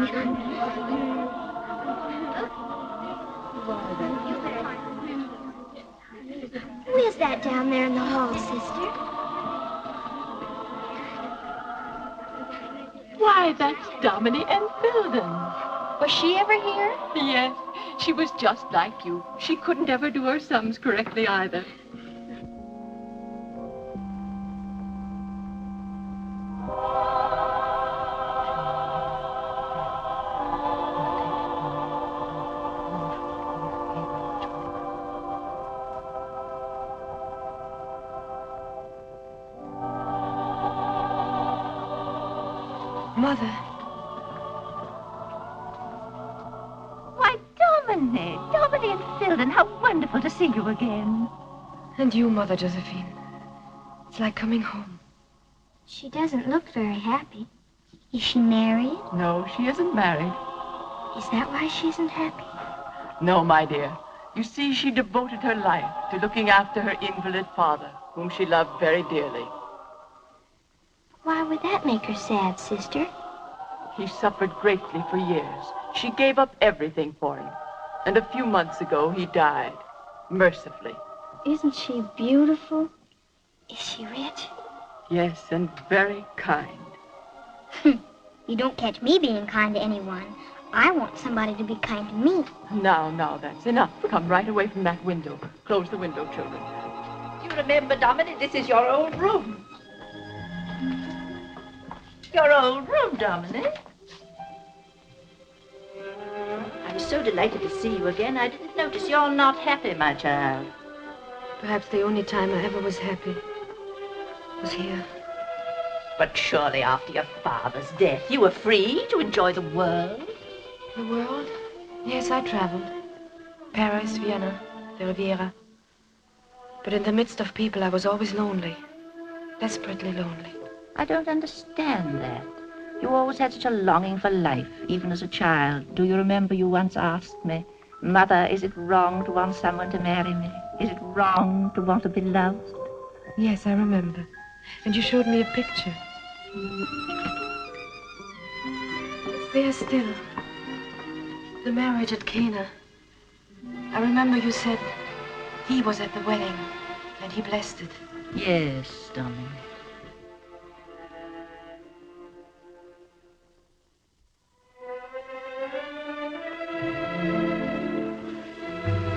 Who is that down there in the hall, sister? Why, that's Domini and Filden. Was she ever here? Yes, she was just like you. She couldn't ever do her sums correctly either. Mother. Why, Domini and Filden, how wonderful to see you again. And you, Mother Josephine. It's like coming home. She doesn't look very happy. Is she married? No, she isn't married. Is that why she isn't happy? No, my dear. You see, she devoted her life to looking after her invalid father, whom she loved very dearly. Why would that make her sad, sister? He suffered greatly for years. She gave up everything for him. And a few months ago, he died, mercifully. Isn't she beautiful? Is she rich? Yes, and very kind. You don't catch me being kind to anyone. I want somebody to be kind to me. Now, that's enough. Come right away from that window. Close the window, children. You remember, Domini, this is your old room. Your old room, Domini. I'm so delighted to see you again. I didn't notice you're not happy, my child. Perhaps the only time I ever was happy was here. But surely after your father's death, you were free to enjoy the world. The world? Yes, I traveled. Paris, Vienna, the Riviera. But in the midst of people, I was always lonely. Desperately lonely. I don't understand that. You always had such a longing for life, even as a child. Do you remember you once asked me, Mother, is it wrong to want someone to marry me? Is it wrong to want to be loved? Yes, I remember. And you showed me a picture. It's there still. The marriage at Cana. I remember you said he was at the wedding and he blessed it. Yes, Dominic.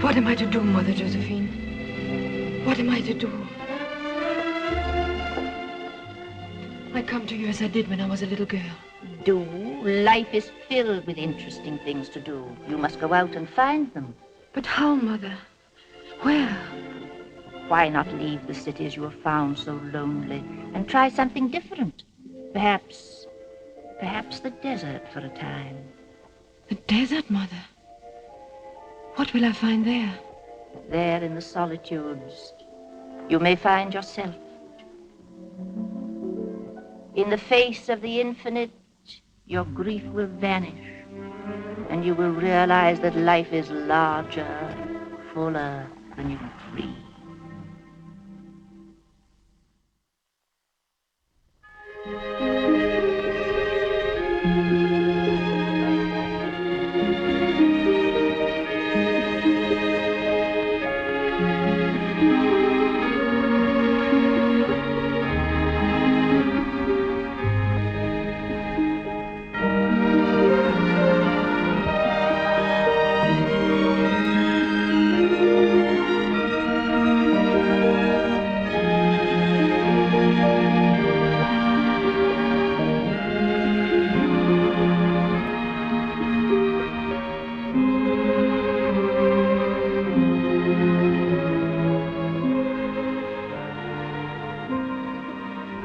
What am I to do, Mother Josephine? What am I to do? I come to you as I did when I was a little girl. Do? Life is filled with interesting things to do. You must go out and find them. But how, Mother? Where? Why not leave the cities you have found so lonely and try something different? Perhaps the desert for a time. The desert, Mother? What will I find there? There in the solitudes, you may find yourself. In the face of the infinite, your grief will vanish, and you will realize that life is larger, fuller than you can dream.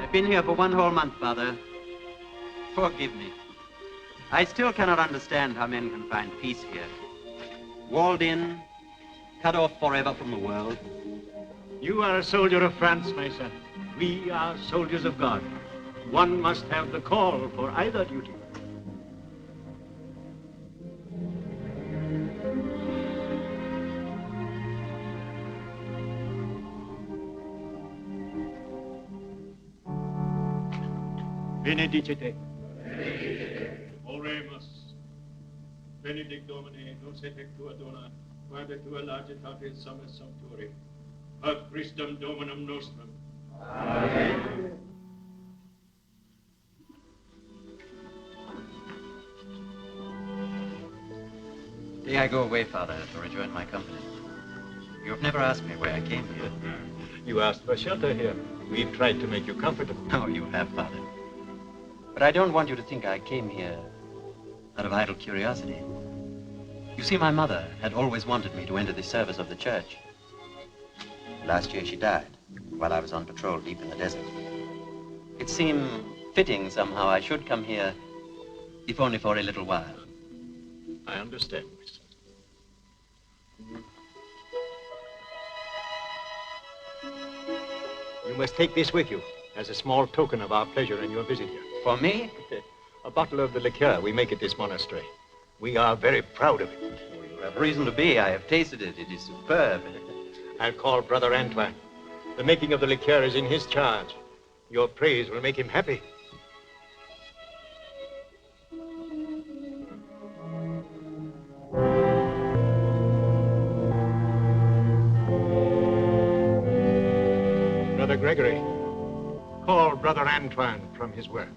I've been here for 1 whole month, Father. Forgive me. I still cannot understand how men can find peace here. Walled in, cut off forever from the world. You are a soldier of France, my son. We are soldiers of God. One must have the call for either duty. Benedicite. Oremus. benedict Domine, nos et tua dona, quae tua lagitatis sumus sumpturi, ad Christum Dominum nostrum. Amen. Day I go away, Father, to rejoin my company. You have never asked me why I came here. You asked for shelter here. We've tried to make you comfortable. Oh, you have, Father. But I don't want you to think I came here out of idle curiosity. You see, my mother had always wanted me to enter the service of the church. Last year she died while I was on patrol deep in the desert. It seemed fitting somehow I should come here, if only for a little while. I understand, my son. You must take this with you as a small token of our pleasure in your visit here. For me? A bottle of the liqueur we make at this monastery. We are very proud of it. You have reason to be. I have tasted it. It is superb. I'll call Brother Antoine. The making of the liqueur is in his charge. Your praise will make him happy. Brother Gregory, call Brother Antoine from his work.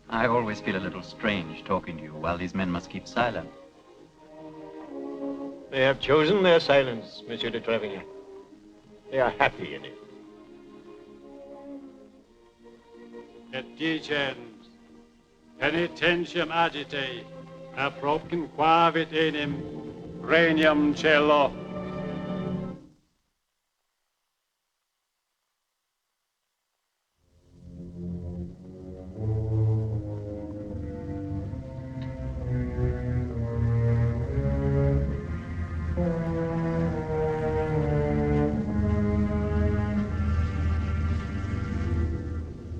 I always feel a little strange talking to you while these men must keep silent. They have chosen their silence, Monsieur de Trevigny. They are happy in it. Et digens, penitentiam agite, apropin quavit enim, regnum cielo.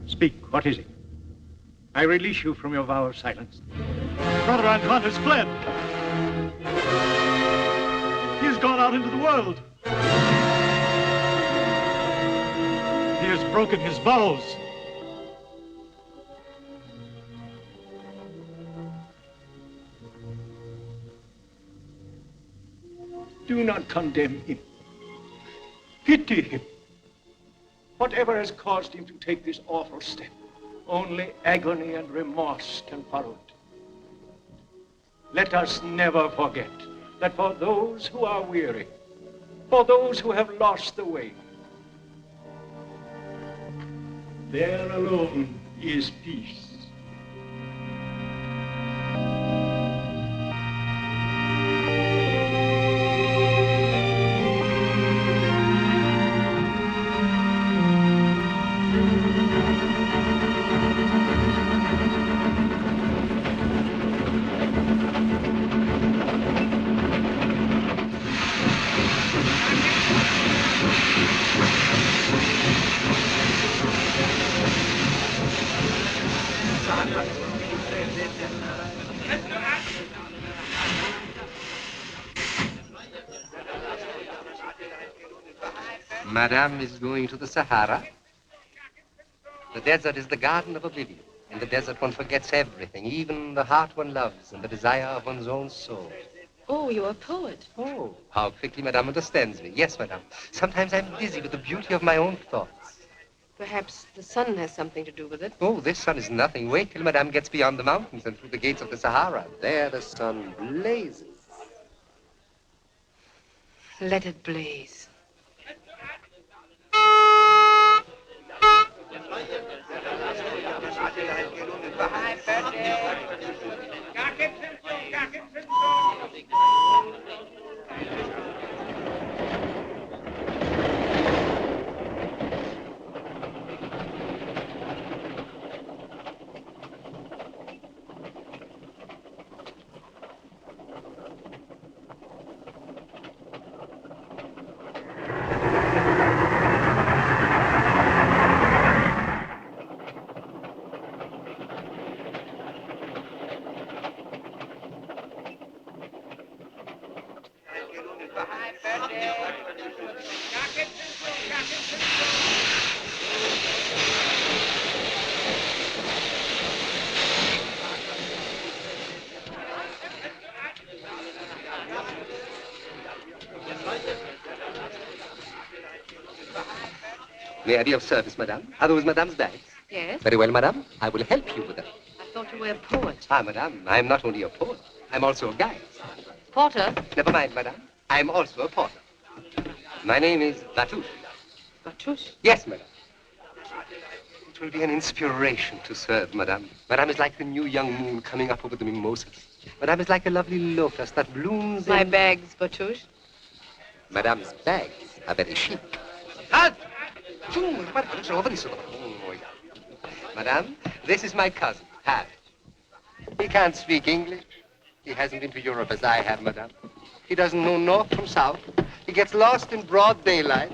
Speak, what is it? I release you from your vow of silence. Brother Antoine has fled. He has gone out into the world. He has broken his vows. Do not condemn him. Pity him. Whatever has caused him to take this awful step, only agony and remorse can follow it. Let us never forget that for those who are weary, for those who have lost the way, there alone is peace. Madame is going to the Sahara. The desert is the garden of oblivion. In the desert one forgets everything, even the heart one loves and the desire of one's own soul. Oh, you're a poet. Oh, how quickly Madame understands me. Yes, Madame. Sometimes I'm dizzy with the beauty of my own thoughts. Perhaps the sun has something to do with it. Oh, this sun is nothing. Wait till Madame gets beyond the mountains and through the gates of the Sahara. There the sun blazes. Let it blaze. May I be of service, madame? Are those madame's bags? Yes? Very well, madame. I will help you with them. I thought you were a poet. Ah, madame, I'm not only a poet. I'm also a guide. Porter? Never mind, madame. I'm also a porter. My name is Batouche. Batouche? Yes, madame. It will be an inspiration to serve, madame. Madame is like the new young moon coming up over the mimosas. Madame is like a lovely lotus that blooms My in... bags, Batouche. Madame's bags are very chic. Madame, this is my cousin, Harry. He can't speak English. He hasn't been to Europe as I have, madame. He doesn't know north from south. He gets lost in broad daylight.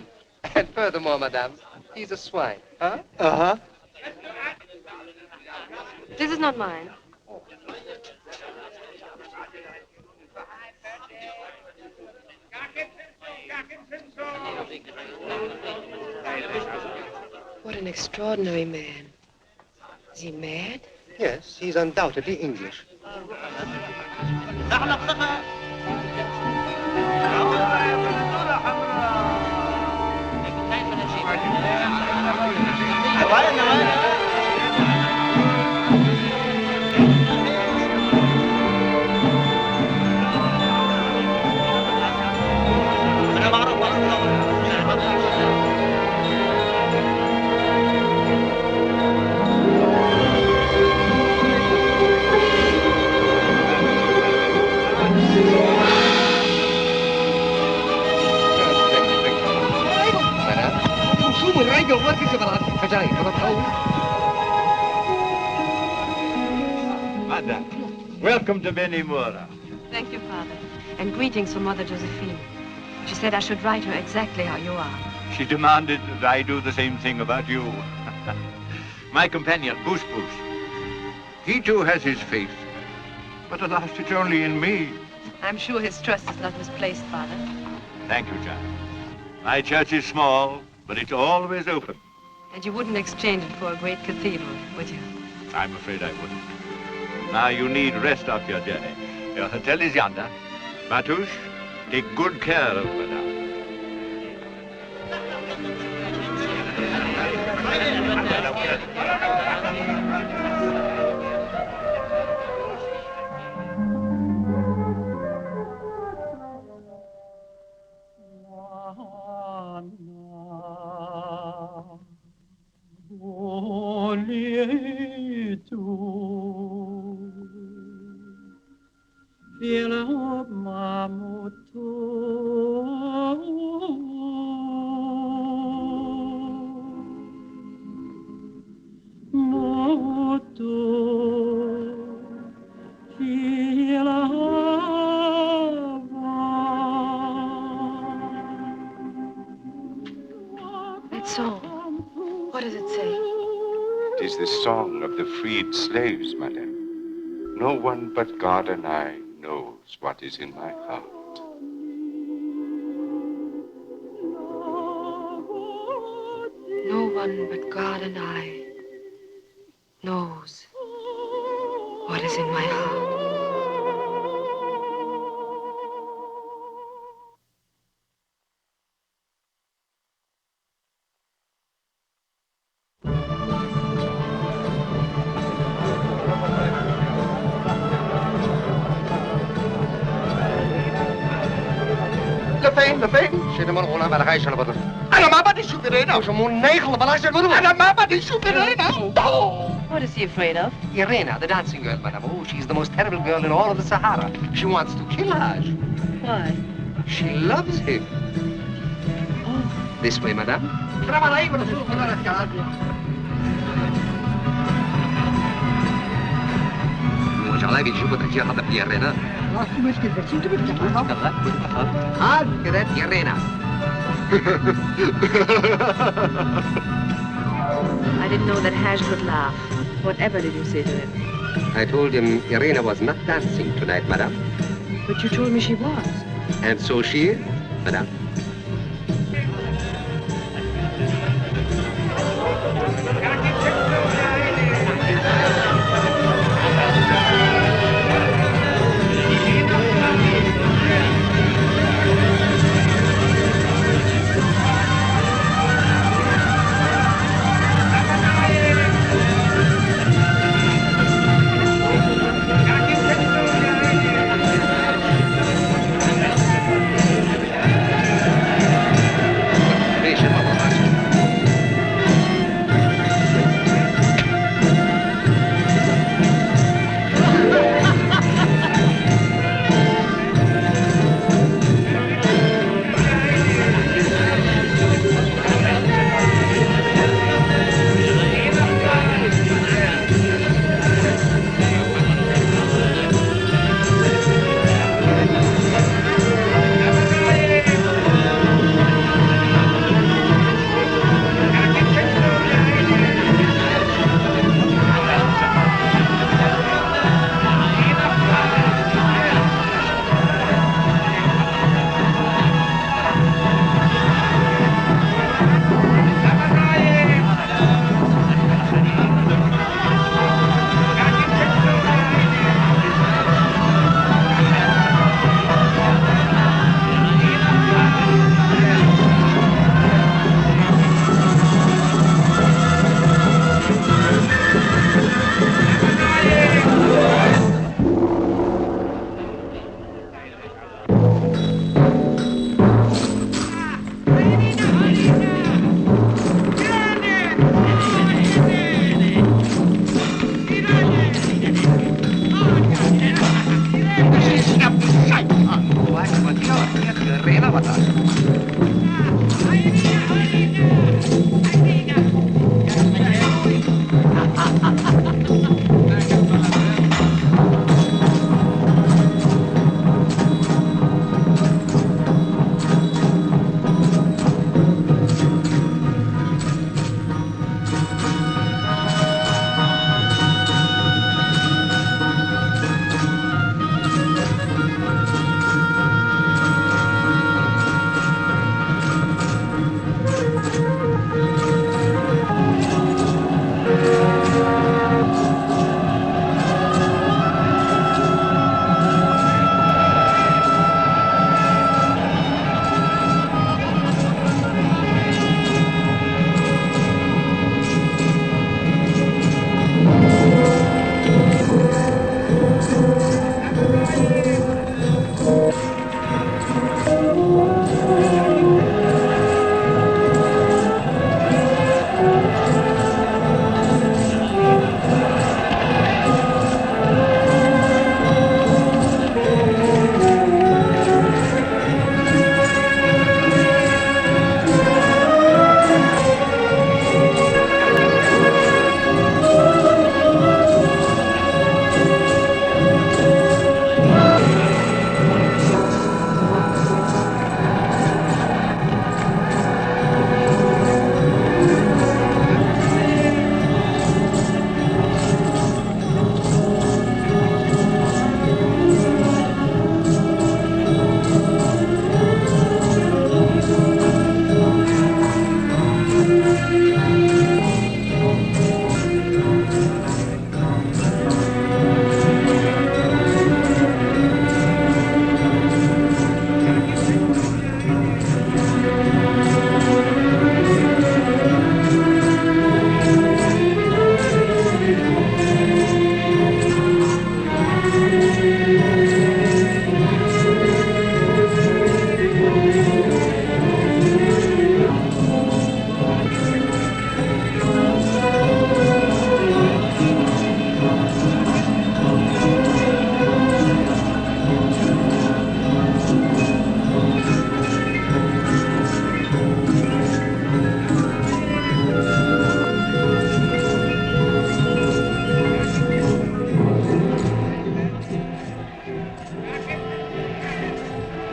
And furthermore, madame, he's a swine. Huh? Uh-huh. This is not mine. What an extraordinary man. Is he mad? Yes, he's undoubtedly English. Madam, welcome to Benimora. Thank you, Father. And greetings from Mother Josephine. She said I should write her exactly how you are. She demanded that I do the same thing about you. My companion, Bush. He too has his faith. But alas, it's only in me. I'm sure his trust is not misplaced, Father. Thank you, child. My church is small, but it's always open. And you wouldn't exchange it for a great cathedral, would you? I'm afraid I wouldn't. Now you need rest off your journey. Your hotel is yonder. Batouche, take good care of madame. That song, what does it say? It is the song of the freed slaves, madame. No one but God and I knows what is in my heart. No one but God and I knows what is in my heart. What is he afraid of? Irena, the dancing girl, madame. Oh, she's the most terrible girl in all of the Sahara. She wants to kill Haj. Why? She loves him. Oh. This way, madame. I didn't know that Haj could laugh. Whatever did you say to him? I told him Irena was not dancing tonight, madame. But you told me she was. And so she is, madame.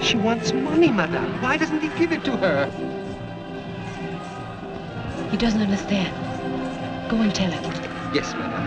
She wants money, madame. Why doesn't he give it to her? He doesn't understand. Go and tell him. Yes, madame.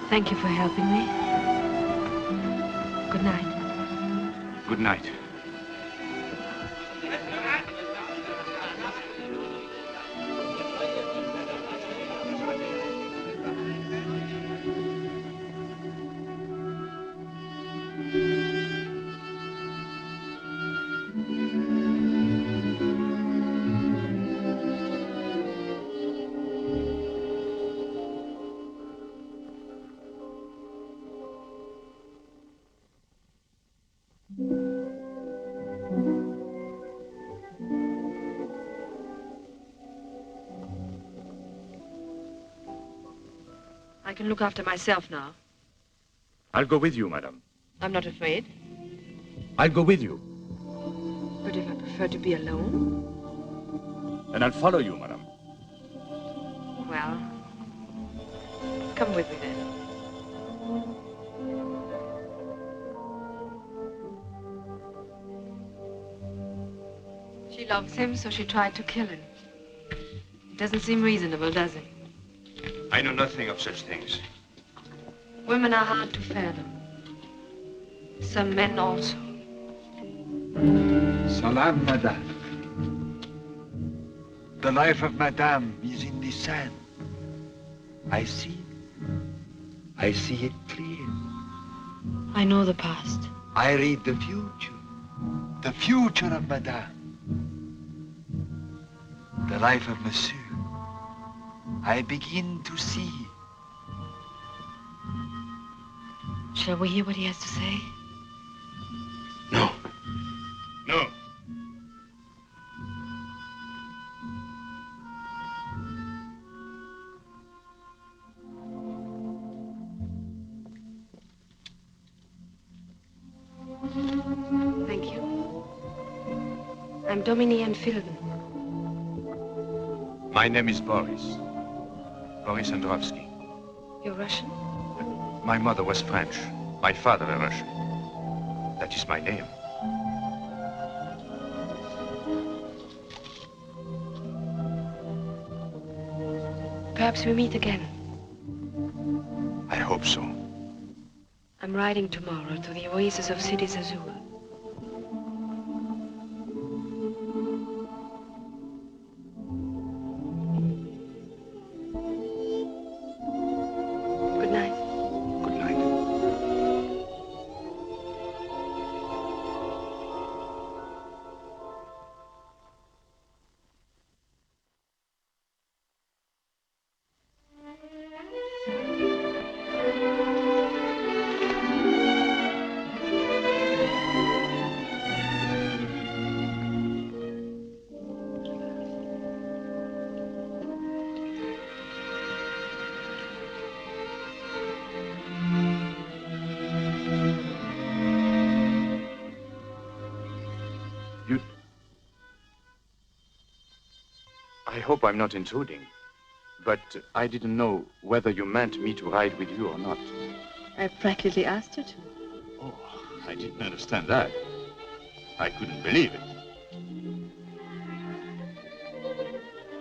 Thank you for helping me. Good night. Good night. I can look after myself now. I'll go with you, madam. I'm not afraid. I'll go with you. But if I prefer to be alone? And I'll follow you, madam. Well, come with me then. She loves him, so she tried to kill him. It doesn't seem reasonable, does it? I know nothing of such things. Women are hard to fathom. Some men also. Salam, madame. The life of madame is in the sand. I see it clear. I know the past. I read the future of madame. The life of monsieur. I begin to see. Shall we hear what he has to say? No. No. Thank you. I'm Dominique and Filden. My name is Boris. Boris Androvsky. You're Russian? My mother was French. My father a Russian. That is my name. Perhaps we meet again. I hope so. I'm riding tomorrow to the oasis of Sidi Zazua. Good night. Good night. I hope I'm not intruding, but I didn't know whether you meant me to ride with you or not. I practically asked you to. Oh, I didn't understand that. I couldn't believe it.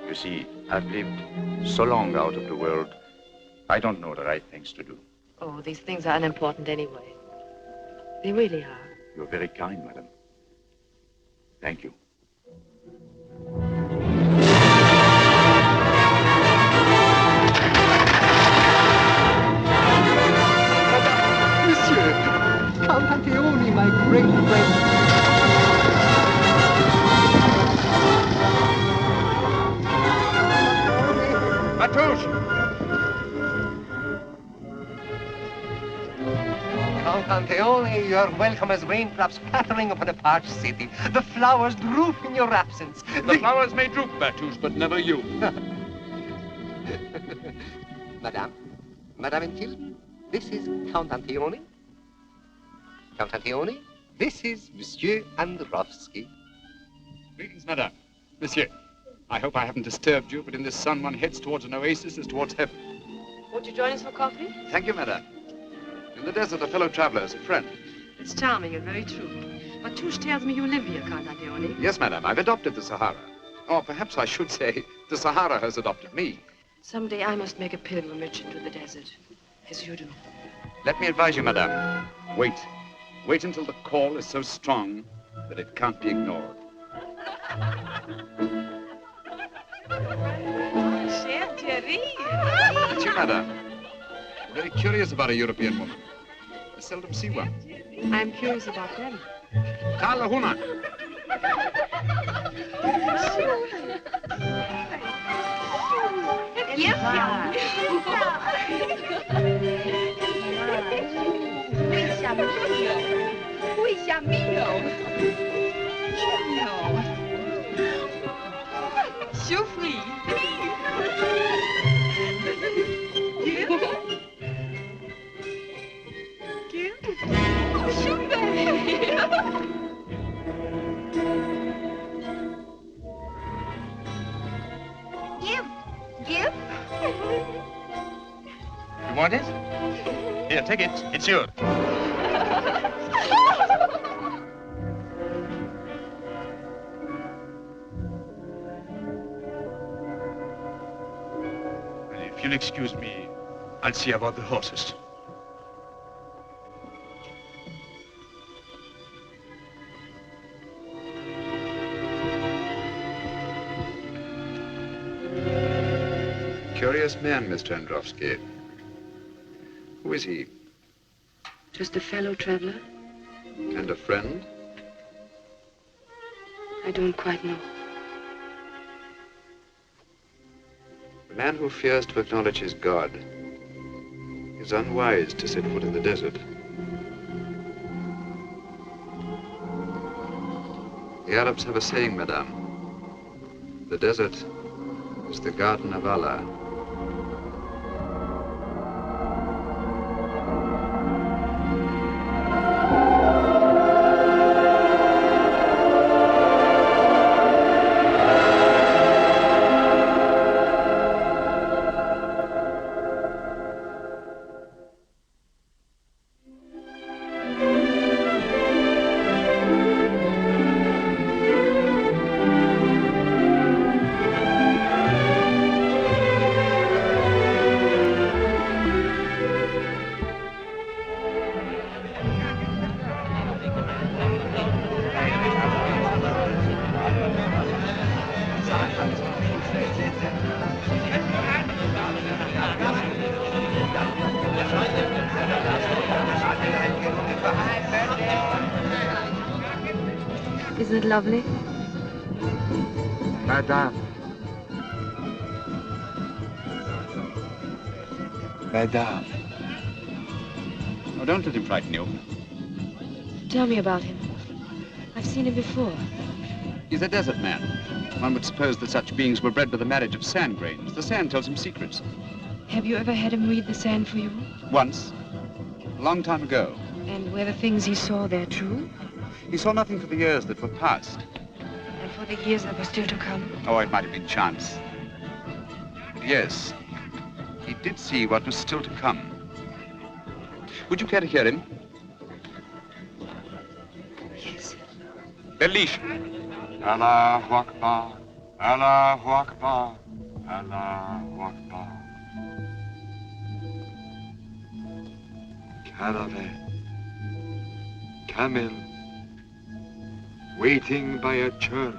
You see, I've lived so long out of the world, I don't know the right things to do. Oh, these things are unimportant anyway. They really are. You're very kind, madam. Thank you. Monsieur, Count Anteoni, my great friend. Matouche! Count Anteoni, your welcome as raindrops pattering upon a parched city. The flowers droop in your absence. The flowers may droop, Matouche, but never you. Madame and Tilden, this is Count Anteoni. Count Anteoni, this is Monsieur Androvsky. Greetings, madame. Monsieur, I hope I haven't disturbed you, but in this sun one heads towards an oasis as towards heaven. Won't you join us for coffee? Thank you, madame. In the desert, a fellow traveler is a friend. It's charming and very true. But Touche tells me you live here, Count Anteoni. Yes, madame, I've adopted the Sahara. Or perhaps I should say, the Sahara has adopted me. Someday I must make a pilgrimage into the desert. as you do. Let me advise you, madame. Wait. Wait until the call is so strong that it can't be ignored. It's you, madame. I'm very curious about a European woman. I seldom see one. I'm curious about them. Carla Huna. Give. You want it? Here, take it. It's yours. If you'll excuse me, I'll see about the horses. Curious man, Mr. Androvsky. Who is he? Just a fellow traveler? And a friend? I don't quite know. A man who fears to acknowledge his God is unwise to set foot in the desert. The Arabs have a saying, madame. The desert is the garden of Allah. Isn't it lovely? Madame. Madame. Oh, don't let him frighten you. Tell me about him. I've seen him before. He's a desert man. One would suppose that such beings were bred by the marriage of sand grains. The sand tells him secrets. Have you ever had him read the sand for you? Once. A long time ago. And were the things he saw there true? He saw nothing for the years that were past. And for the years that were still to come? Oh, it might have been chance. Yes. He did see what was still to come. Would you care to hear him? Yes. Belish. Allahu Akbar, Allahu Akbar, Allahu Akbar. Caravan, camel, waiting by a church.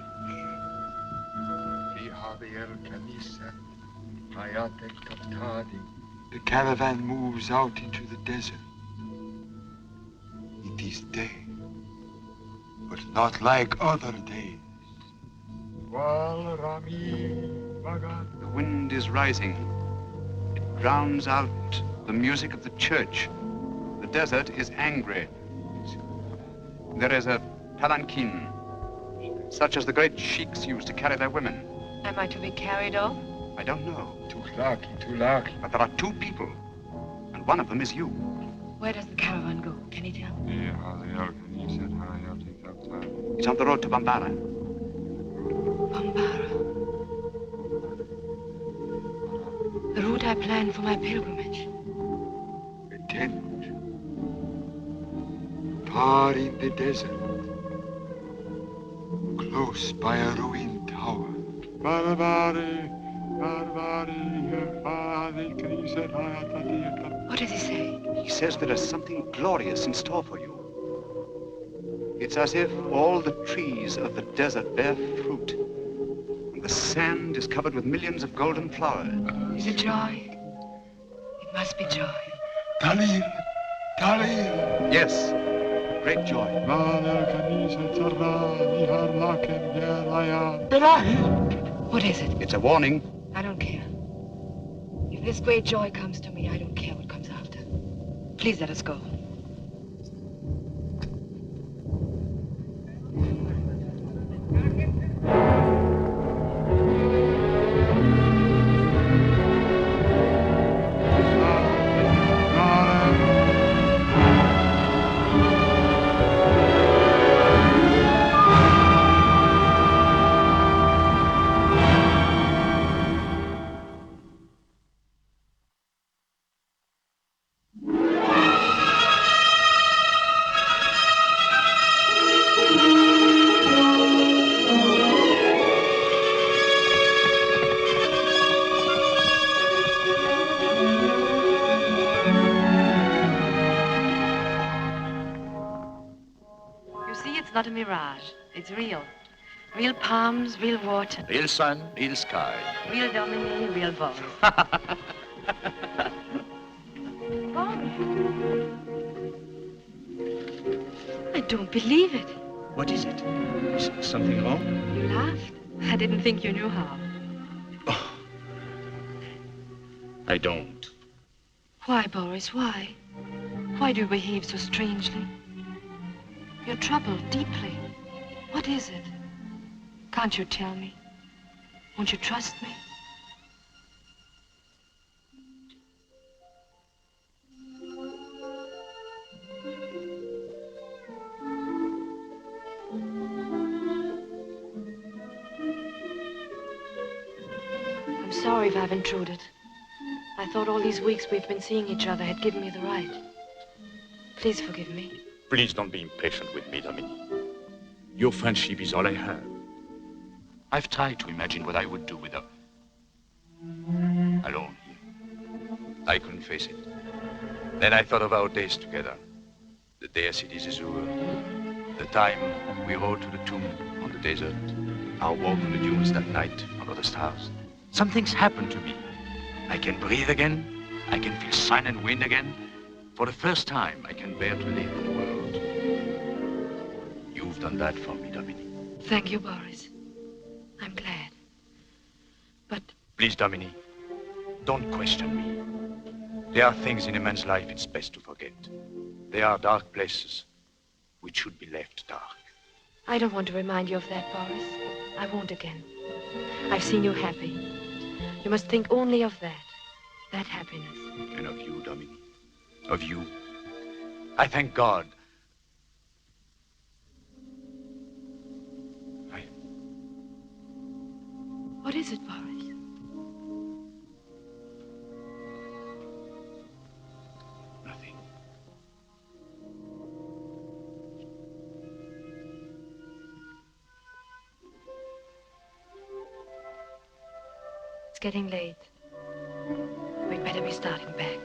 The caravan moves out into the desert. It is day, but not like other days. The wind is rising. It drowns out the music of the church. The desert is angry. There is a palanquin, such as the great sheiks use to carry their women. Am I to be carried off? I don't know. Too lucky. But there are two people, and one of them is you. Where does the caravan go? Can you tell? It's on the road to Bambara. Bambara. The route I planned for my pilgrimage. A tent. Far in the desert. Close by a ruined tower. Barbari, Barbari, What does he say? He says there is something glorious in store for you. It's as if all the trees of the desert bear fruit, and the sand is covered with millions of golden flowers. Is it joy? It must be joy. Talin! Talin! Yes, great joy. What is it? It's a warning. I don't care. If this great joy comes to me, I don't care what comes after. Please let us go. Not a mirage. It's real. Real palms, real water. Real sun, real sky. Real Dominique, real voice. I don't believe it. What is it? Is something wrong? You laughed. I didn't think you knew how. Oh. I don't. Why, Boris, why? Why do you behave so strangely? You're troubled deeply. What is it? Can't you tell me? Won't you trust me? I'm sorry if I've intruded. I thought all these weeks we've been seeing each other had given me the right. Please forgive me. Please don't be impatient with me, Dominique. Your friendship is all I have. I've tried to imagine what I would do with her. Alone here. I couldn't face it. Then I thought of our days together. The day at Cité Zézur, the time we rode to the tomb on the desert, our walk on the dunes that night under the stars. Something's happened to me. I can breathe again. I can feel sun and wind again. For the first time, I can bear to live in the world. You've done that for me, Dominique. Thank you, Boris. I'm glad. But... Please, Dominique, don't question me. There are things in a man's life it's best to forget. There are dark places which should be left dark. I don't want to remind you of that, Boris. I won't again. I've seen you happy. You must think only of that happiness. And of you, Dominique. Of you. I thank God. What is it, Boris? Nothing. It's getting late. We'd better be starting back.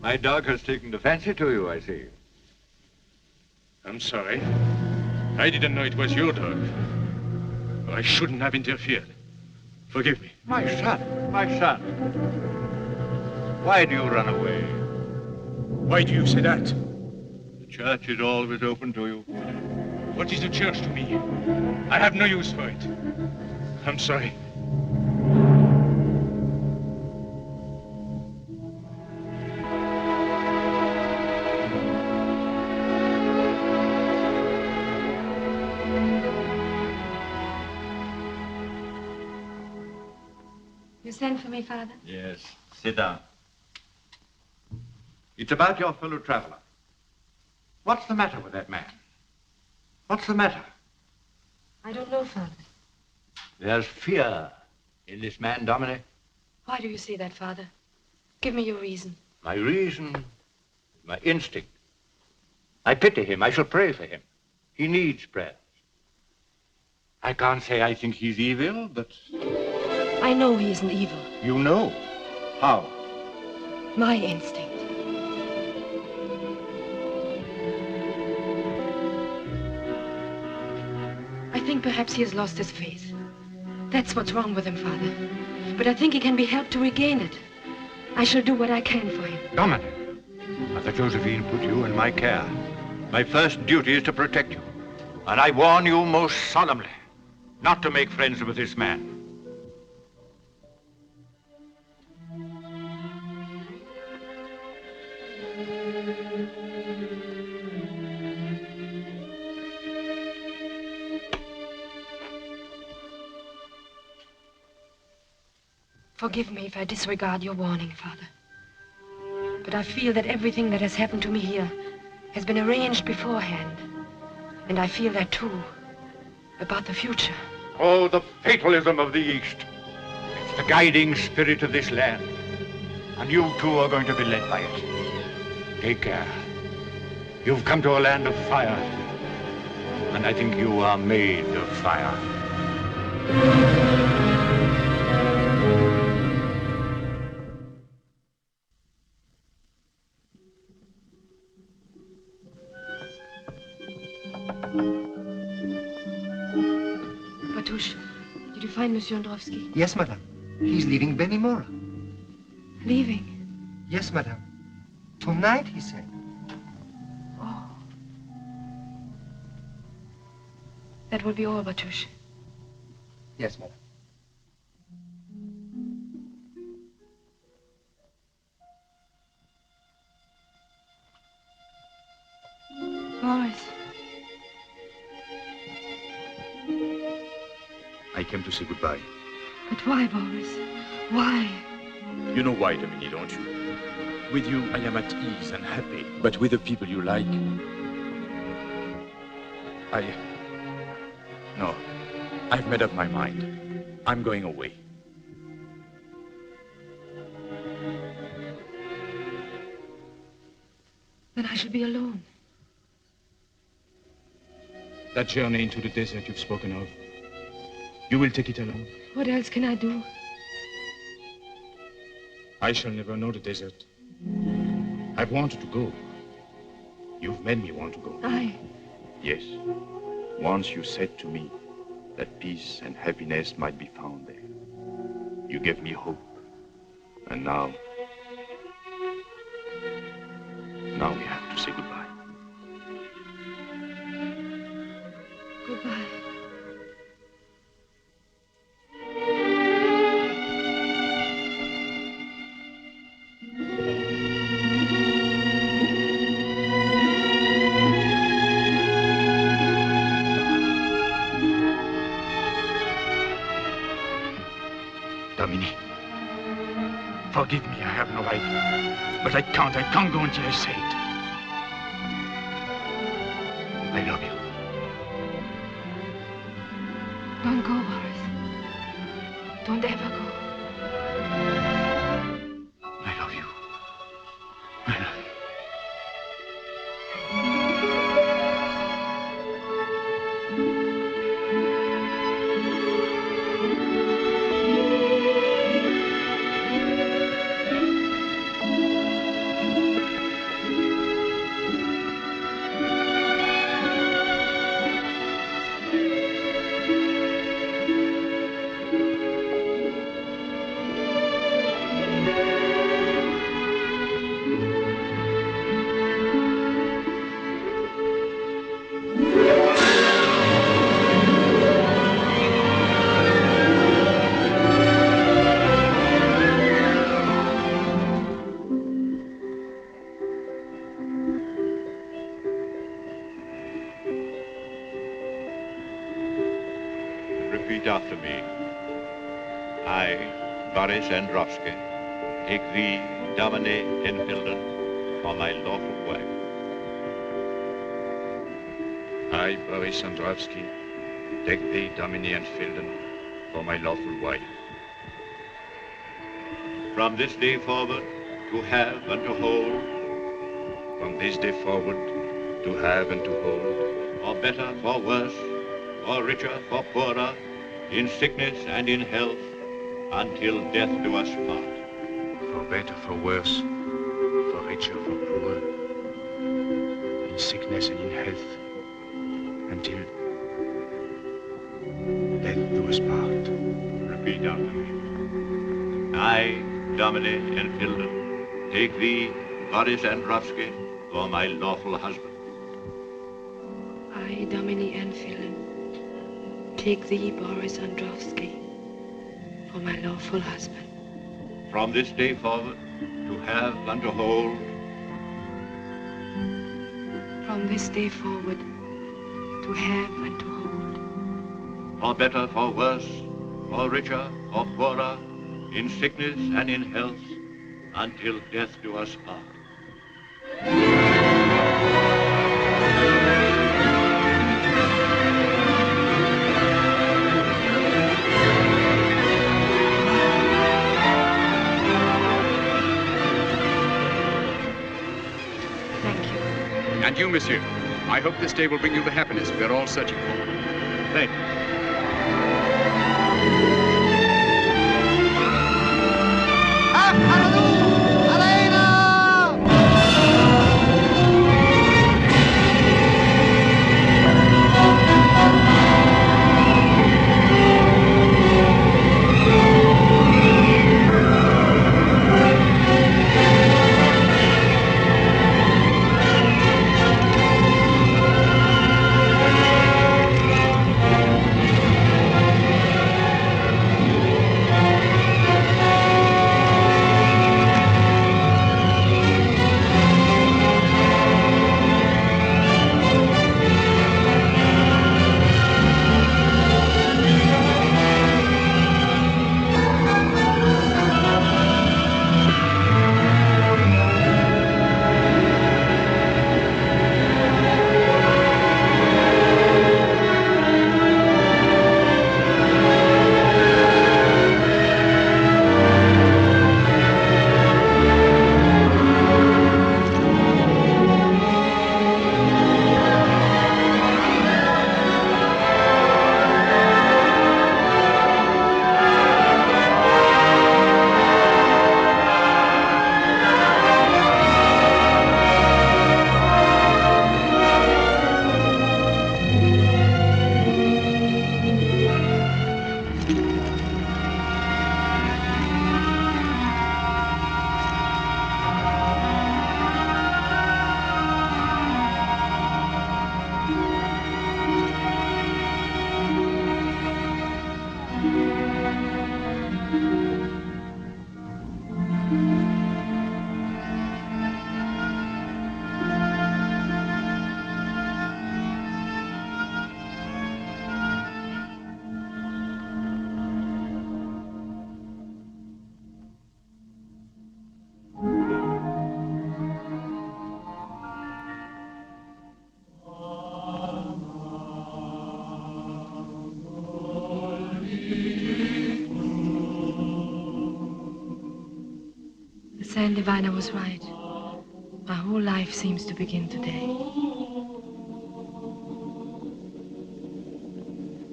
My dog has taken a fancy to you, I see. I'm sorry. I didn't know it was your dog. I shouldn't have interfered. Forgive me. My son. Why do you run away? Why do you say that? The church is always open to you. What is the church to me? I have no use for it. I'm sorry. You sent for me, Father? Yes. Sit down. It's about your fellow traveler. What's the matter with that man? What's the matter? I don't know, Father. There's fear in this man, Dominic. Why do you say that, Father? Give me your reason. My reason, my instinct. I pity him. I shall pray for him. He needs prayers. I can't say I think he's evil, but... I know he isn't evil. You know? How? My instinct. I think perhaps he has lost his faith. That's what's wrong with him, Father. But I think he can be helped to regain it. I shall do what I can for him. Dominic, Mother Josephine put you in my care. My first duty is to protect you. And I warn you most solemnly not to make friends with this man. Forgive me if I disregard your warning, Father. But I feel that everything that has happened to me here has been arranged beforehand. And I feel that, too, about the future. Oh, the fatalism of the East. It's the guiding spirit of this land. And you, too, are going to be led by it. Take care. You've come to a land of fire. And I think you are made of fire. Did you find Monsieur Androvsky? Yes, madame. He's leaving Benimora. Leaving? Yes, madame. Tonight, he said. Oh. That will be all, Batush. Yes, madame. Boris. I came to say goodbye. But why, Boris? Why? You know why, Dominique, don't you? With you, I am at ease and happy. But with the people you like, No. I've made up my mind. I'm going away. Then I shall be alone. That journey into the desert you've spoken of, you will take it alone. What else can I do? I shall never know the desert. I've wanted to go. You've made me want to go. Yes. Once you said to me that peace and happiness might be found there. You gave me hope. And now we have to say goodbye. Goodbye. Dominique, forgive me, I have no right. But I can't go until I say it. I love you. Don't go, Boris. Don't ever go. I love you. I love you. me. I, Boris Androvsky, take thee, Domine Enfelden, for my lawful wife. I, Boris Androvsky, take thee, Domine Enfelden, for my lawful wife. From this day forward, to have and to hold, from this day forward, to have and to hold, for better, for worse, for richer, for poorer, in sickness and in health, until death do us part. for better, for worse, for richer, for poorer, in sickness and in health, until death do us part. Repeat after me. I, Domine Enfelden, take thee, Boris Androvsky, for my lawful husband. I, Domine Enfelden, take thee, Boris Androvsky, for my lawful husband. From this day forward, to have and to hold, From this day forward, to have and to hold, for better, for worse, for richer, for poorer, in sickness and in health, until death do us part. And you, monsieur, I hope this day will bring you the happiness we are all searching for. Thank you. The sand diviner was right. My whole life seems to begin today.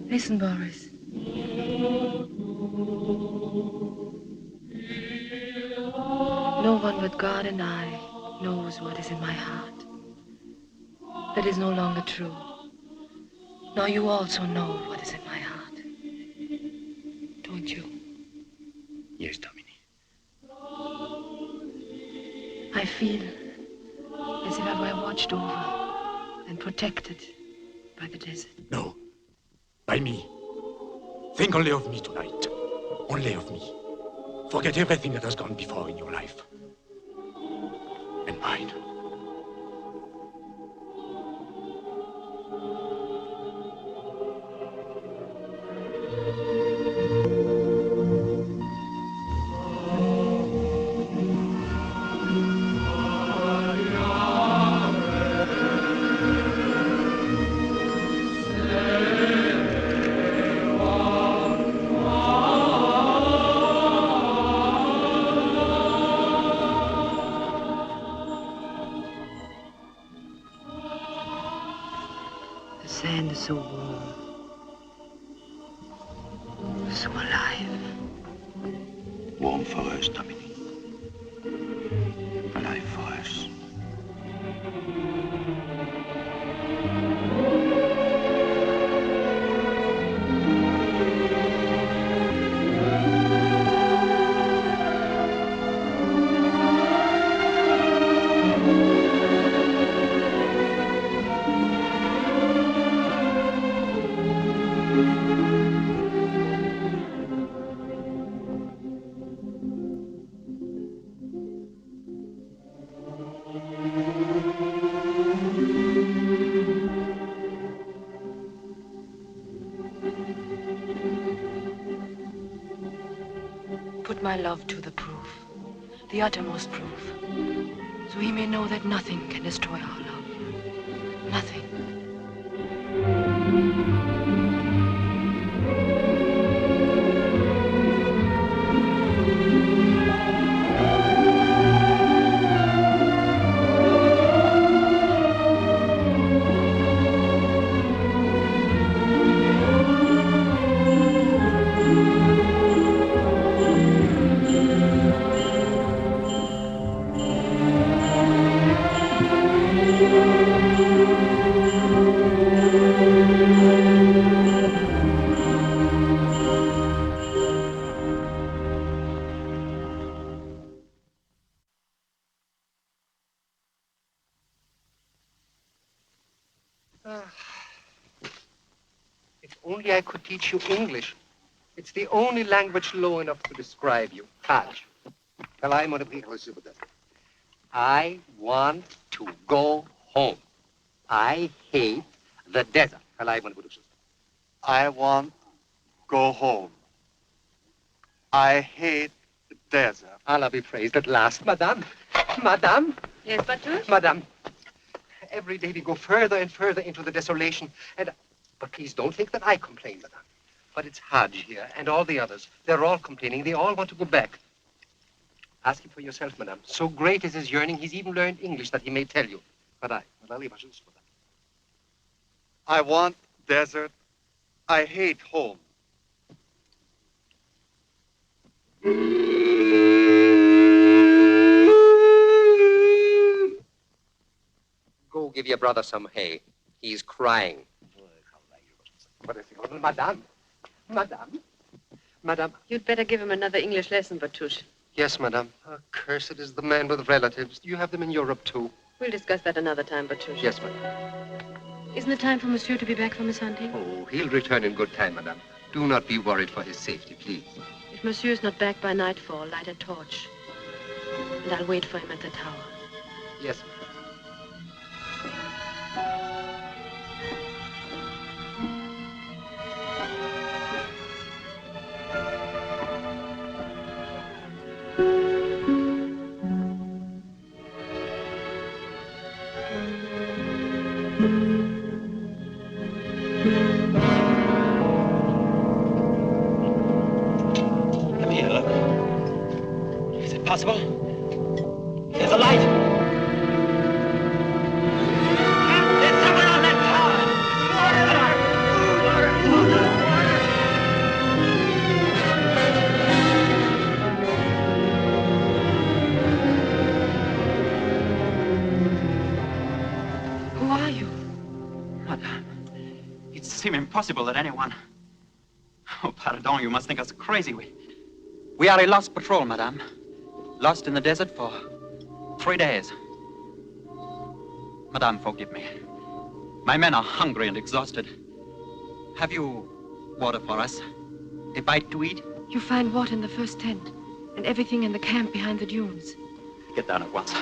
Listen, Boris. No one but God and I knows what is in my heart. That is no longer true. Nor you also know what is in my heart. Don't you? Yes, Domine. I feel as if I were watched over and protected by the desert. No. By me. Think only of me tonight. Only of me. Forget everything that has gone before in your life. And mine. so warm, so alive. Warm for us, Dominique. Alive for us. Put my love to the proof, the uttermost proof, so he may know that nothing can destroy our love. Nothing. If only I could teach you English. It's the only language low enough to describe you. Haj. I want to go home. I hate the desert. I want go home. I hate the desert. Allah be praised at last. Madame. Madame. Yes, Batush? Madame. Every day we go further and further into the desolation. But please don't think that I complain, Madame. But it's Haj here and all the others. They're all complaining. They all want to go back. Ask him for yourself, Madame. So great is his yearning, he's even learned English that he may tell you. But I want desert. I hate home. Go give your brother some hay. He's crying. Madame. Madame. Madame. You'd better give him another English lesson, Batush. Yes, Madame. Accursed is the man with relatives. You have them in Europe, too. We'll discuss that another time, Batush. Yes, Madame. Isn't it time for Monsieur to be back from his hunting? Oh, he'll return in good time, Madame. Do not be worried for his safety, please. If Monsieur's not back by nightfall, light a torch. And I'll wait for him at the tower. Yes, Madame. Possible? There's a light. There's someone on that tower. Who are you? Madame, it seems impossible that anyone... Oh, pardon, you must think us crazy. We are a lost patrol, Madame. Lost in the desert for 3 days. Madame, forgive me. My men are hungry and exhausted. Have you water for us? A bite to eat? You find water in the first tent, and everything in the camp behind the dunes. Get down at once.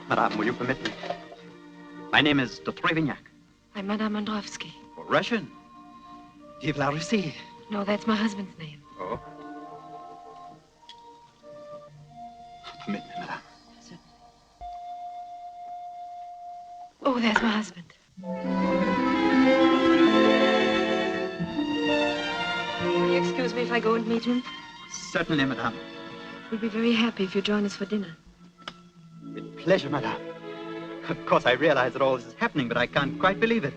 Madame, will you permit me? My name is de Trevignac. I'm Madame Androvsky. Russian? Vive la Russie. No, that's my husband's name. Oh? Permit me, Madame. Oh, there's my husband. Will you excuse me if I go and meet him? Certainly, Madame. We'll be very happy if you join us for dinner. With pleasure, Madame. Of course, I realize that all this is happening, but I can't quite believe it.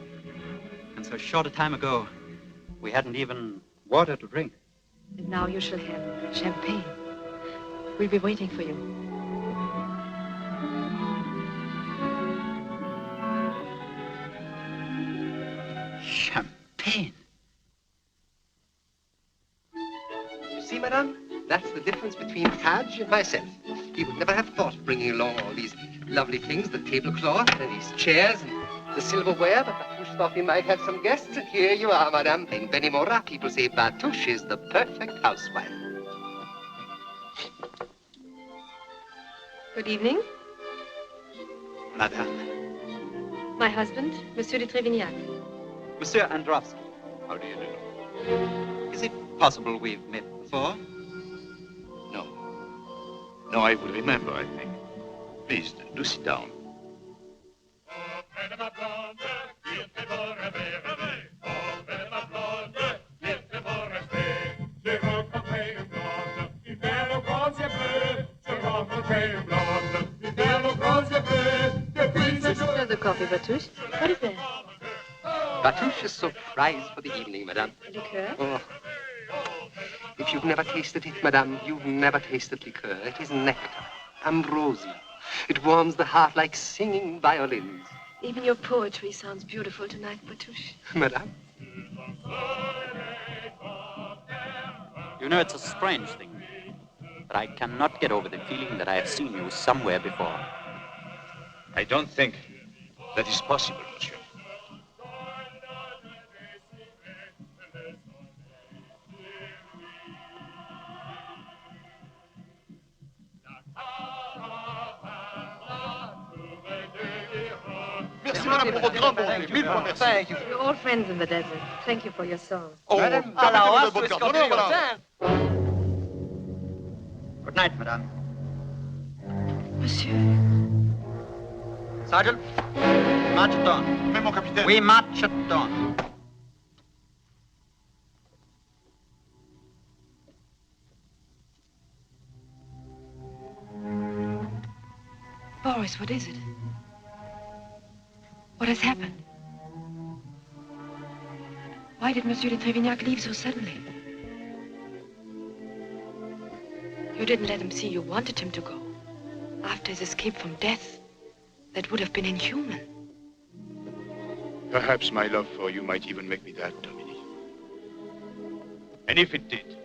And so short a time ago, we hadn't even water to drink. And now you shall have champagne. We'll be waiting for you. Champagne? You see, madame, that's the difference between Taj and myself. He would never have thought of bringing along all these lovely things, the tablecloth and these chairs and the silverware, but Batouche thought he might have some guests, and here you are, madame. In Benimora, people say Batouche is the perfect housewife. Good evening. Madame. My husband, Monsieur de Trévignac. Monsieur Androvsky. How do you do? Is it possible we've met before? No. No, I will remember, I think. Please, do sit down. Here's the coffee, Batouche. What is that? Batouche is so prized for the evening, madame. Liqueur? Oh. If you've never tasted it, madame, you've never tasted liqueur. It is nectar, ambrosia. It warms the heart like singing violins. Even your poetry sounds beautiful tonight, Batouche. Madame? You know, it's a strange thing, but I cannot get over the feeling that I have seen you somewhere before. I don't think that is possible, monsieur. Merci, madame, pour votre grande bonté. Mille fois merci. Thank you. We're all friends in the desert. Thank you for your song. Oh, Madame, permettez-nous de votre garde-honneur, madame. Good night, madame. Monsieur. Sergeant, march at dawn. Mais mon capitaine. We march at dawn. Boris, what is it? What has happened? Why did Monsieur de Trévignac leave so suddenly? You didn't let him see you wanted him to go. After his escape from death, that would have been inhuman. Perhaps my love for you might even make me that, Dominique. And if it did,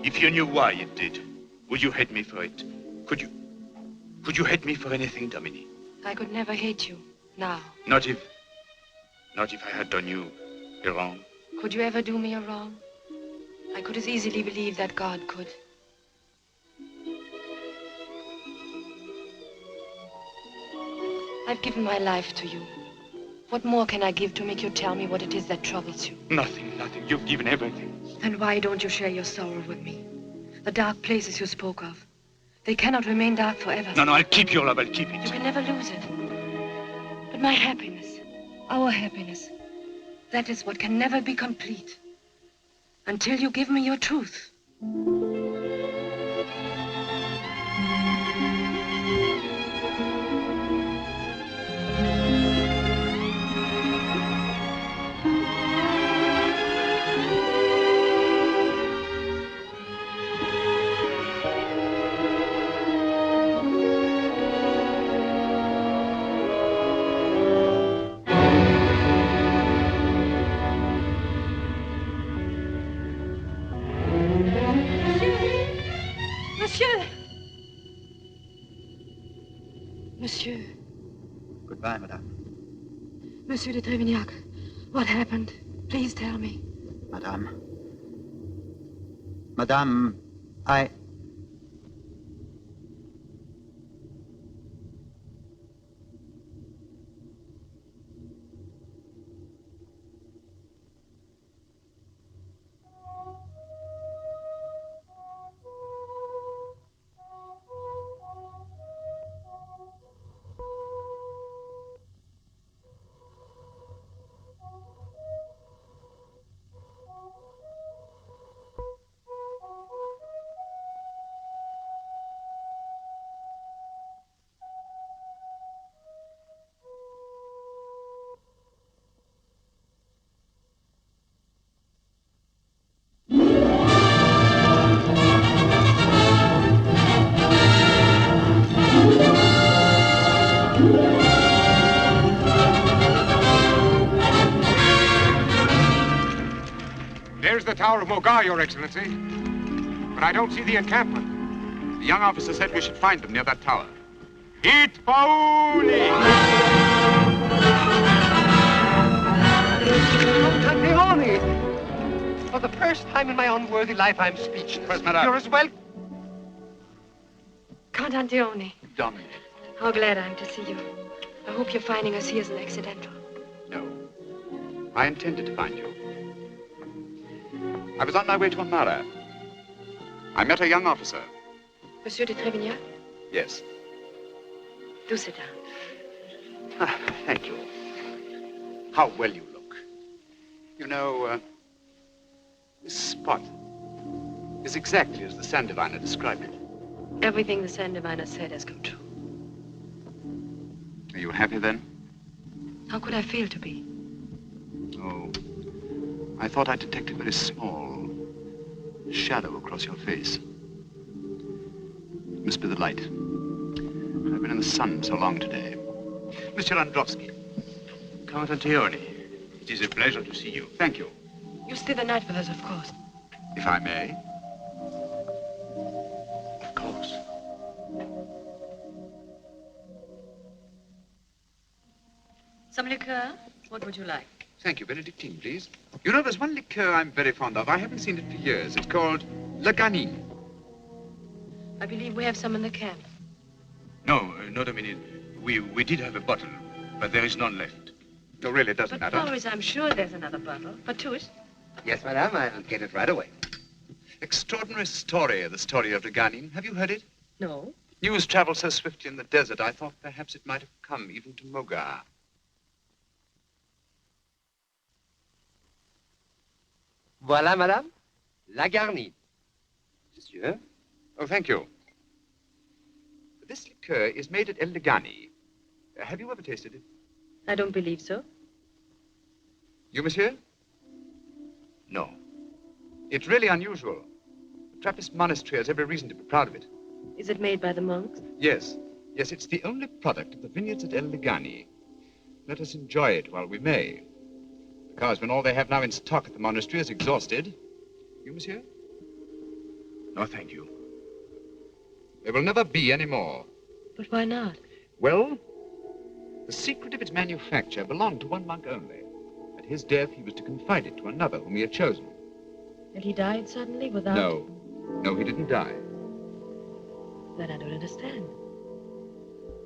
if you knew why it did, would you hate me for it? Could you hate me for anything, Dominique? I could never hate you, now. Not if I had done you a wrong. Could you ever do me a wrong? I could as easily believe that God could. I've given my life to you. What more can I give to make you tell me what it is that troubles you? Nothing, nothing. You've given everything. Then why don't you share your sorrow with me? The dark places you spoke of. They cannot remain dark forever. No, I'll keep your love. I'll keep it. You can never lose it. But my happiness, our happiness, that is what can never be complete. Until you give me your truth. Monsieur. Goodbye, madame. Monsieur de Trévignac, what happened? Please tell me. Madame. Madame, I... Tower of Mogar, Your Excellency. But I don't see the encampment. The young officer said we should find them near that tower. It Pauli! Leone! For the first time in my unworthy life, I'm speechless. Where's Madame? You're as well. Count Antione, Dominic. how glad I am to see you. I hope your finding us here is an accidental. No. I intended to find you. I was on my way to Amara. I met a young officer. Monsieur de Trévignac, Yes. do sit down. Ah, thank you. How well you look. You know, this spot is exactly as the sand diviner described it. Everything the sand diviner said has come true. Are you happy then? How could I fail to be? Oh, I thought I detected a very small shadow across your face. It must be the light. I've been in the sun so long today. Mr. Androvsky. Count Antione, it is a pleasure to see you. Thank you. You stay the night with us, of course. If I may. Of course. Some liqueur? What would you like? Thank you. Benedictine, please. You know, there's one liqueur I'm very fond of. I haven't seen it for years. It's called Le Ganin. I believe we have some in the camp. No, not a minute. We did have a bottle, but there is none left. No, really, it doesn't But matter. Boris, I'm sure there's another bottle. For tous. Yes, madame, I'll get it right away. Extraordinary story, the story of Le Ganin. Have you heard it? No. News travels so swiftly in the desert, I thought perhaps it might have come even to Mogar. Voilà, madame, la garnie. Monsieur? Oh, thank you. This liqueur is made at El Legani. Have you ever tasted it? I don't believe so. You, monsieur? No. It's really unusual. The Trappist monastery has every reason to be proud of it. Is it made by the monks? Yes. Yes, it's the only product of the vineyards at El Legani. Let us enjoy it while we may. Because when all they have now in stock at the monastery is exhausted... You, monsieur? No, thank you. There will never be any more. But why not? Well, the secret of its manufacture belonged to one monk only. At his death, he was to confide it to another whom he had chosen. And he died suddenly without... No. No, he didn't die. Then I don't understand.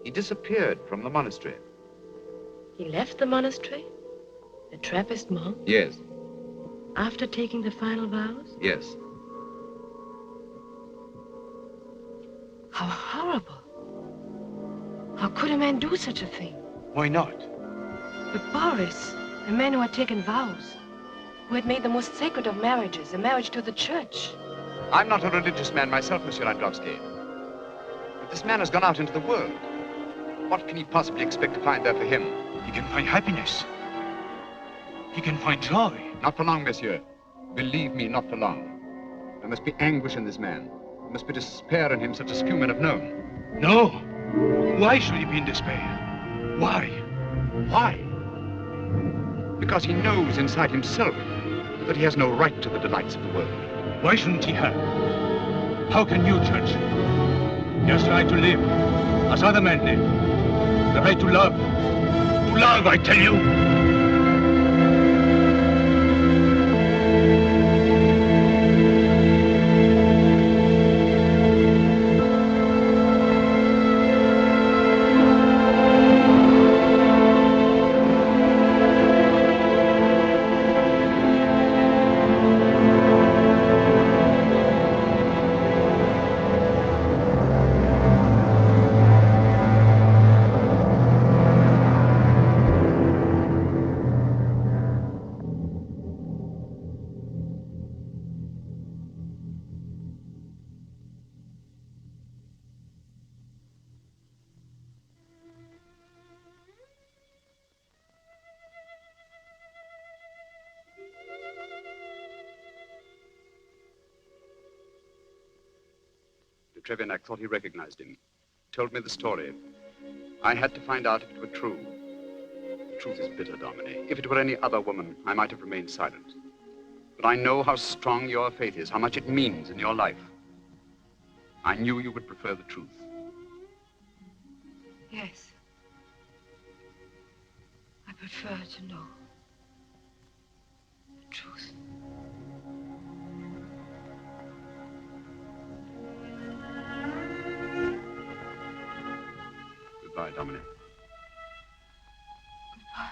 He disappeared from the monastery. He left the monastery? A Trappist monk? Yes. After taking the final vows? Yes. How horrible. How could a man do such a thing? Why not? But Boris, a man who had taken vows, who had made the most sacred of marriages, a marriage to the church. I'm not a religious man myself, Monsieur Androvsky. But this man has gone out into the world. What can he possibly expect to find there for him? He can find happiness. He can find joy. Not for long, monsieur. Believe me, not for long. There must be anguish in this man. There must be despair in him such as few men have known. No. Why should he be in despair? Why? Why? Because he knows inside himself that he has no right to the delights of the world. Why shouldn't he have? How can you judge? He has the right to live, as other men live. The right to love. To love, I tell you. Trevinak thought he recognized him. Told me the story. I had to find out if it were true. The truth is bitter, Domine. If it were any other woman, I might have remained silent. But I know how strong your faith is, how much it means in your life. I knew you would prefer the truth. Yes. I prefer to know the truth. Goodbye, Dominic. Goodbye.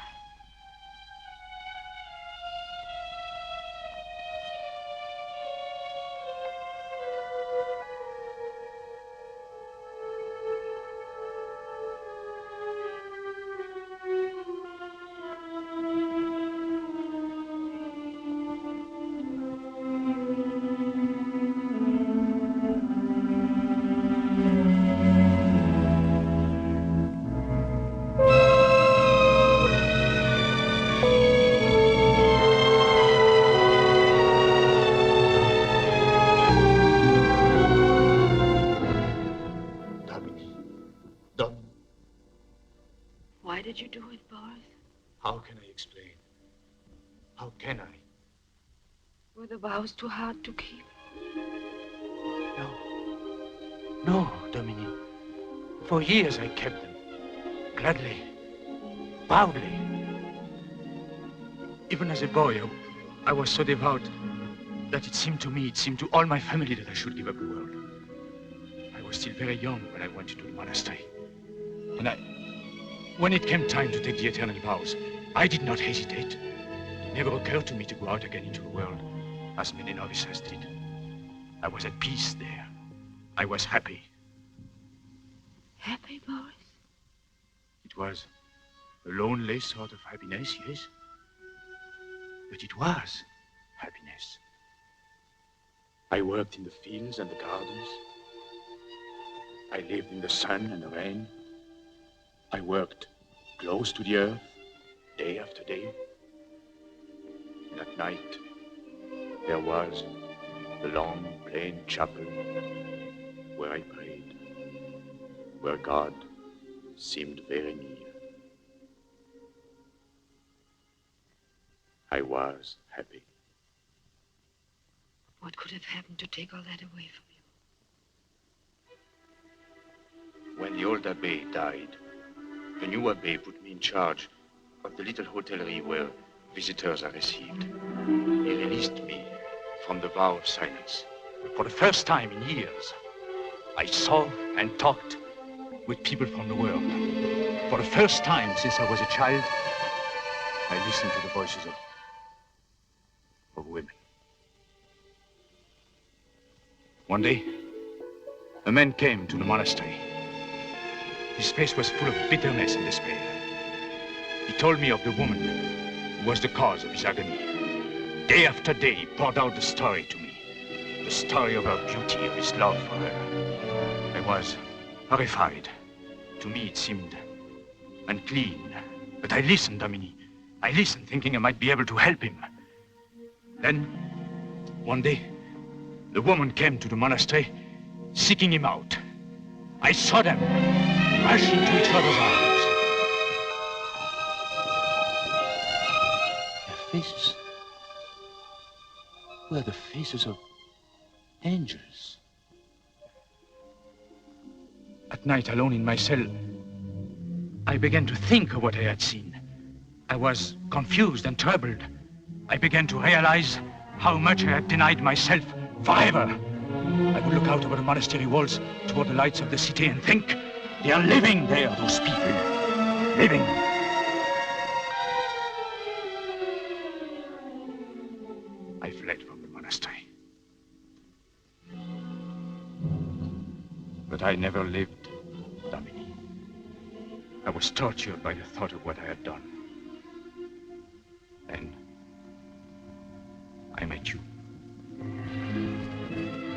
Why did you do it, Boris? How can I explain? How can I? Were the vows too hard to keep? No, Dominique. For years I kept them. Gladly. Proudly. Even as a boy, I was so devout that it seemed to all my family that I should give up the world. I was still very young when I went into the monastery. When it came time to take the eternal vows, I did not hesitate. It never occurred to me to go out again into the world, as many novices did. I was at peace there. I was happy. Happy, Boris? It was a lonely sort of happiness, yes. But it was happiness. I worked in the fields and the gardens. I lived in the sun and the rain. I worked close to the earth, day after day. And at night, there was the long, plain chapel where I prayed, where God seemed very near. I was happy. What could have happened to take all that away from you? When the old abbé died, the new abbé put me in charge of the little hotellerie where visitors are received. He released me from the vow of silence. For the first time in years, I saw and talked with people from the world. For the first time since I was a child, I listened to the voices of women. One day, a man came to the monastery. His face was full of bitterness and despair. He told me of the woman who was the cause of his agony. Day after day, he poured out the story to me. The story of her beauty, of his love for her. I was horrified. To me, it seemed unclean. But I listened, Dominique. I listened, thinking I might be able to help him. Then, one day, the woman came to the monastery, seeking him out. I saw them rush into each other's arms. Their faces were the faces of angels. At night, alone in my cell, I began to think of what I had seen. I was confused and troubled. I began to realize how much I had denied myself forever. I would look out over the monastery walls toward the lights of the city and think, they are living there, those people. Living. I fled from the monastery. But I never lived, Dominique. I was tortured by the thought of what I had done. Then I met you.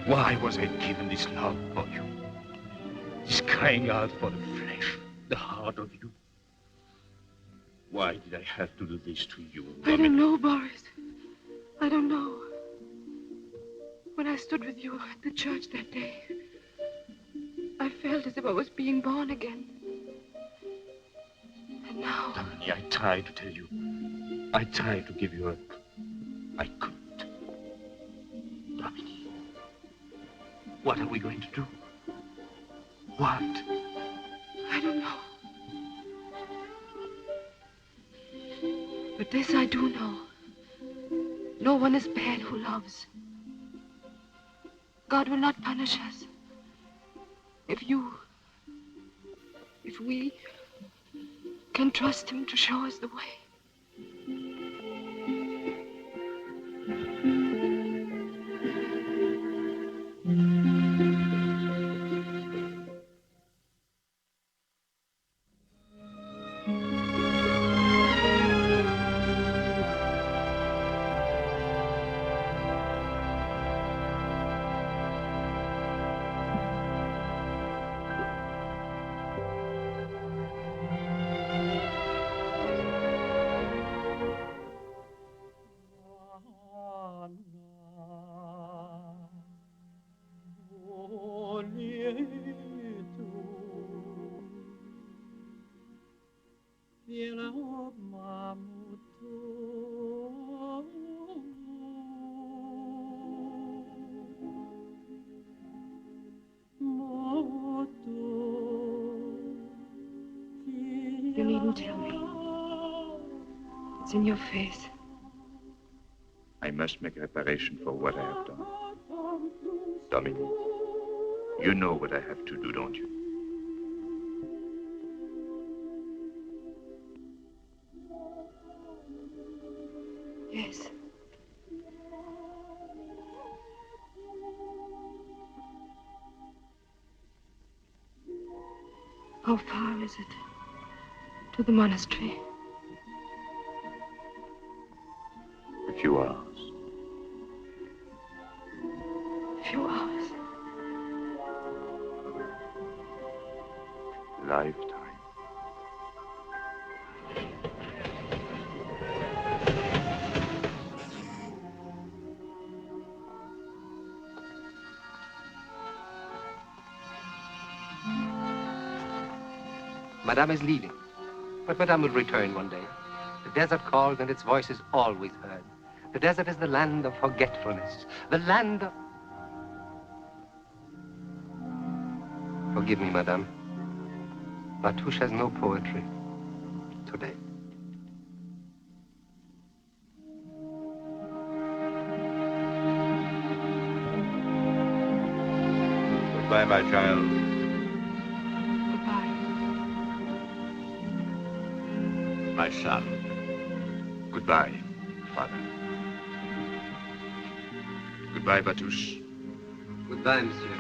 Why was I given this love for you? This crying out for the flesh, the heart of you? Why did I have to do this to you, I don't know, Boris. I don't know. When I stood with you at the church that day, I felt as if I was being born again. And now... Dominique, I tried to tell you. I tried to give you up. I couldn't. What are we going to do? What? I don't know. But this I do know. No one is bad who loves. God will not punish us. If we can trust him to show us the way. You needn't tell me. It's in your face. I must make reparation for what I have done. Dominique, you know what I have to do, don't you? Yes. How far is it to the monastery? A few hours. A few hours. Lifetime. Madame is leaving, but Madame will return one day. The desert calls and its voice is always heard. The desert is the land of forgetfulness, the land of... Forgive me, Madame. La Touche has no poetry today. Goodbye, my child. My son. Goodbye, Father. Goodbye, Batouche. Goodbye, monsieur.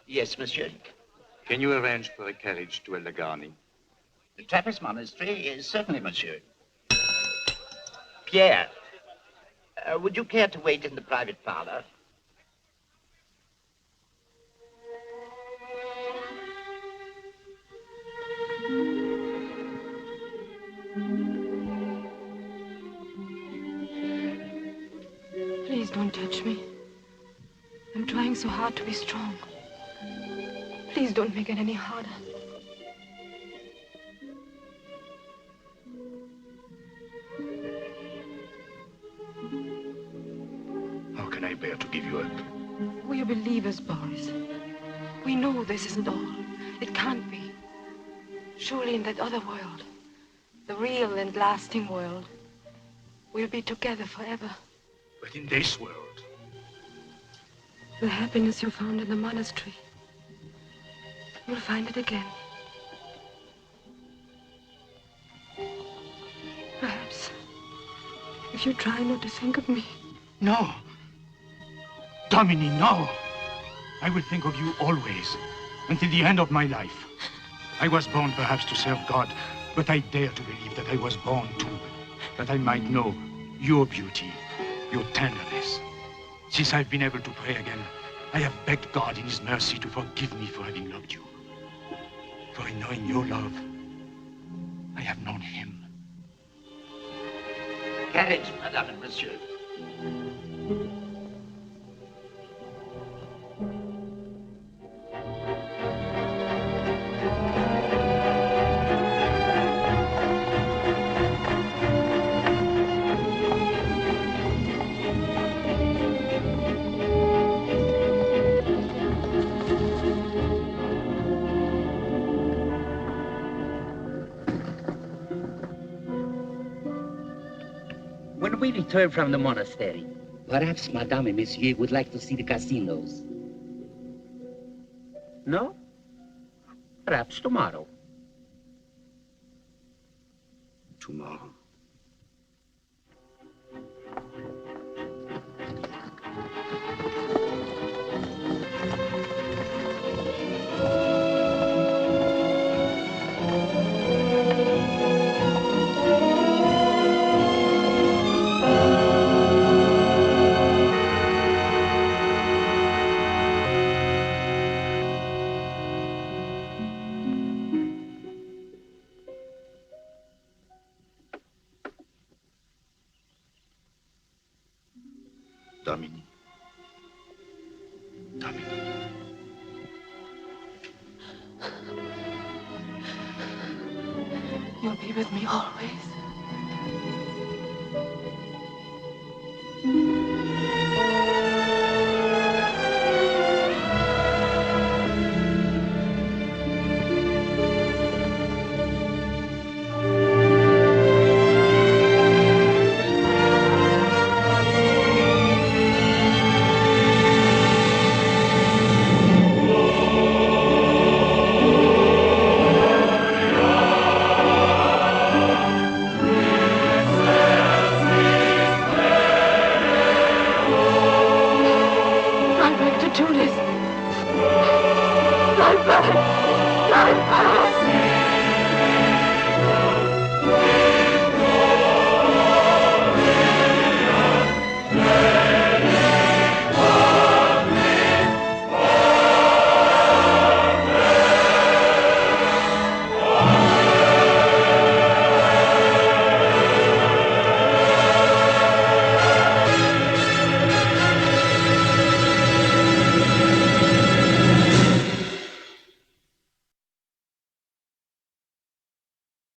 Yes, monsieur. Can you arrange for a carriage to El Lagani? The Trappist monastery is certainly, monsieur. Pierre, would you care to wait in the private parlor? Please don't touch me. I'm trying so hard to be strong. Please don't make it any harder. How can I bear to give you up? We are believers, Boris. We know this isn't all. It can't be. Surely in that other world, the real and lasting world, we'll be together forever. But in this world... The happiness you found in the monastery, you'll find it again. Perhaps, if you try not to think of me. No. Dominique, no. I will think of you always, until the end of my life. I was born perhaps to serve God, but I dare to believe that I was born too, that I might know your beauty, your tenderness. Since I've been able to pray again, I have begged God in his mercy to forgive me for having loved you. For in knowing your love, I have known him. Carriage, madame and monsieur. When we return from the monastery, perhaps Madame and Monsieur would like to see the casinos. No? Perhaps tomorrow. Tomorrow. Dominique. Dominique. You'll be with me always.